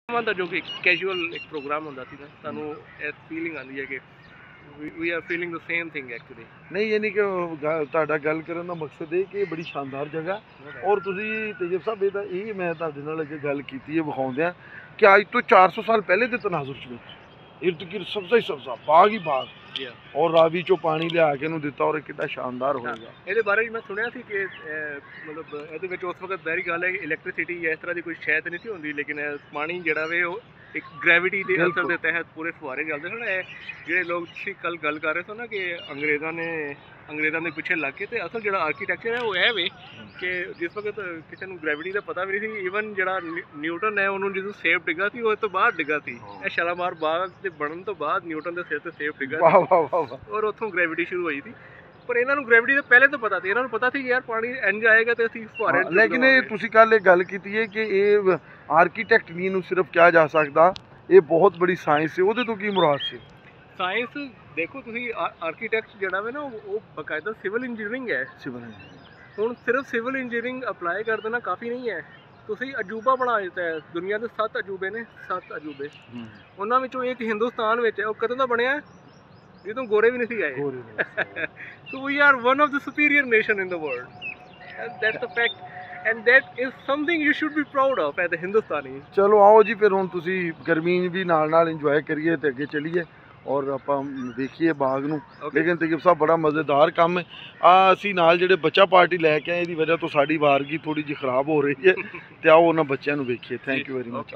ਦਾ ਜੋ ਕਿ ਕੈਜੂਅਲ ਇੱਕ ਪ੍ਰੋਗਰਾਮ ਹੁੰਦਾ ਸੀ ਨਾ, ਸਾਨੂੰ ਇਹ ਫੀਲਿੰਗ ਆਉਂਦੀ ਹੈ ਕਿ we are feeling the same thing actually. ਨਹੀਂ ਯਾਨੀ ਕਿ ਤੁਹਾਡਾ ਗੱਲ ਕਰਨ ਦਾ ਮਕਸਦ ਇਹ ਕਿ ਇਹ ਬੜੀ ਸ਼ਾਨਦਾਰ ਜਗ੍ਹਾ ਔਰ ਤੁਸੀਂ ਤੇਜਬ ਸਾਹਿਬ ਇਹਦਾ ਇਹ ਮੈਂ ਤੁਹਾਡੇ ਨਾਲ ਅੱਗੇ ਗੱਲ ਕੀਤੀ ਹੈ ਵਿਖਾਉਂਦਿਆਂ ਕਿ ਅੱਜ ਤੋਂ 400 ਸਾਲ ਪਹਿਲੇ ਦੇ ਤਨਾਜ਼ੁਰ 'ਚ ਵਿੱਚ ਇਰਦ ਗਿਰਦ ਸਬਜ਼ਾ ਬਾਗ ਹੀ ਬਾਗ ਔਰ ਰਾਵੀ ਚੋਂ ਪਾਣੀ ਲਿਆ ਕੇ ਇਹਨੂੰ ਦਿੱਤਾ ਔਰ ਇਹ ਕਿੰਨਾ ਸ਼ਾਨਦਾਰ ਹੋਏਗਾ। ਇਹਦੇ ਬਾਰੇ ਮੈਂ ਸੁਣਿਆ ਸੀ ਕਿ ਮਤਲਬ ਇਹਦੇ ਵਿੱਚ ਉਸ ਵਕਤ ਬਹਿਰੀ ਗੱਲ ਹੈ ਕਿ ਇਲੈਕਟ੍ਰਿਸਿਟੀ ਇਸ ਤਰ੍ਹਾਂ ਦੀ ਕੋਈ ਸ਼ਾਇਦ ਨਹੀਂ ਸੀ ਹੁੰਦੀ, ਲੇਕਿਨ ਪਾਣੀ ਜਿਹੜਾ ਵੇ ਉਹ ਇੱਕ ਗ੍ਰੈਵਿਟੀ ਦੇ ਅਸਰ ਦੇ ਤਹਿਤ ਪੂਰੇ ਫੁਹਾਰੇ ਚੱਲਦੇ ਸਨ। ਇਹ ਜਿਹੜੇ ਲੋਕ ਤੁਸੀਂ ਕੱਲ ਗੱਲ ਕਰ ਰਹੇ ਸਨ ਨਾ ਕਿ ਅੰਗਰੇਜ਼ਾਂ ਦੇ ਪਿੱਛੇ ਲੱਗ ਕੇ, ਤੇ ਅਸਲ ਜਿਹੜਾ ਆਰਕੀਟੈਕਚਰ ਹੈ ਉਹ ਇਹ ਵੇ ਕਿ ਜਿਸ ਵਕਤ ਕਿਸੇ ਨੂੰ ਗ੍ਰੈਵਿਟੀ ਦਾ ਪਤਾ ਵੀ ਨਹੀਂ ਸੀ, ਈਵਨ ਜਿਹੜਾ ਨਿਊਟਨ ਹੈ ਉਹਨੂੰ ਜਦੋਂ ਸੇਬ ਡਿੱਗਾ ਸੀ ਉਹ ਇਸ ਤੋਂ ਬਾਅਦ ਡਿੱਗਾ ਸੀ। ਇਹ ਸ਼ਾਲਾਮਾਰ ਬਾਗ ਦੇ ਬਣਨ ਤੋਂ ਬਾਅਦ ਨਿਊਟਨ ਦੇ ਸਿਰ ਤੇ ਸੇਬ ਡਿੱਗਾ ਔਰ ਉੱਥੋਂ ਗ੍ਰੈਵਿਟੀ ਸ਼ੁਰੂ ਹੋਈ ਸੀ। ਪਰ ਇਹਨਾਂ ਨੂੰ ਗ੍ਰੈਵਿਟੀ ਦੇ ਪਹਿਲੇ ਤੋਂ ਪਤਾ ਸੀ, ਇਹਨਾਂ ਨੂੰ ਪਤਾ ਸੀ ਕਿ ਯਾਰ ਪਾਣੀ ਇੰਜ ਆਏਗਾ ਤੇ ਅਸੀਂ ਫੁਹਾਰੇ। ਲੇਕਿਨ ਇਹ ਤੁਸੀਂ ਕੱਲ ਇਹ ਗੱਲ ਕੀਤੀ ਹੈ ਕਿ ਇਹ ਆਰਕੀਟੈਕਟ ਨਹੀਂ ਨੂੰ ਸਿਰਫ ਕਿਹਾ ਜਾ ਸਕਦਾ, ਇਹ ਬਹੁਤ ਬੜੀ ਸਾਇੰਸ ਹੈ। ਉਹਦੇ ਤੋਂ ਕੀ ਮੁਰਾਦ ਸੀ? ਸਾਇੰਸ ਦੇਖੋ ਤੁਸੀਂ, ਆਰਕੀਟੈਕਟ ਜਿਹੜਾ ਵੇ ਨਾ ਉਹ ਬਕਾਇਦਾ ਸਿਵਲ ਇੰਜੀਨੀਅਰਿੰਗ ਹੈ। ਹੁਣ ਸਿਰਫ ਸਿਵਲ ਇੰਜੀਨੀਅਰਿੰਗ ਅਪਲਾਈ ਕਰ ਦੇਣਾ ਕਾਫੀ ਨਹੀਂ ਹੈ। ਤੁਸੀਂ ਅਜੂਬਾ ਬਣਾ ਦਿੱਤਾ ਹੈ। ਦੁਨੀਆ ਦੇ 7 ਅਜੂਬੇ ਨੇ, 7 ਅਜੂਬੇ, ਉਹਨਾਂ ਵਿੱਚੋਂ ਇੱਕ ਹਿੰਦੁਸਤਾਨ ਵਿੱਚ ਹੈ। ਉਹ ਕਦੋਂ ਦਾ ਬਣਿਆ ਜਦੋਂ ਗੋਰੇ ਵੀ ਨਹੀਂ ਸੀ ਆਏ। So we are one of the superior nation in the world and that's the fact and that is something you should be proud of as a Hindustani. ਚਲੋ ਆਓ ਜੀ ਫਿਰ ਹੁਣ ਤੁਸੀਂ ਗਰਮੀ ਵੀ ਨਾਲ ਇੰਜੋਏ ਕਰੀਏ ਤੇ ਅੱਗੇ ਚਲੀਏ ਔਰ ਆਪਾਂ ਦੇਖੀਏ ਬਾਗ ਨੂੰ। ਲੇਕਿਨ ਤੇਜਬ ਸਾਹਿਬ ਬੜਾ ਮਜ਼ੇਦਾਰ ਕੰਮ ਹੈ। ਅਸੀਂ ਨਾਲ ਜਿਹੜੇ ਬੱਚਾ ਪਾਰਟੀ ਲੈ ਕੇ ਆਏ, ਇਹਦੀ ਵਜ੍ਹਾ ਤੋਂ ਸਾਡੀ ਵਾਰਗੀ ਥੋੜੀ ਜਿਹੀ ਖਰਾਬ ਹੋ ਰਹੀ ਹੈ ਤੇ ਆਓ ਉਹਨਾਂ ਬੱਚਿਆਂ ਨੂੰ ਵੇਖੀਏ। Thank you very much.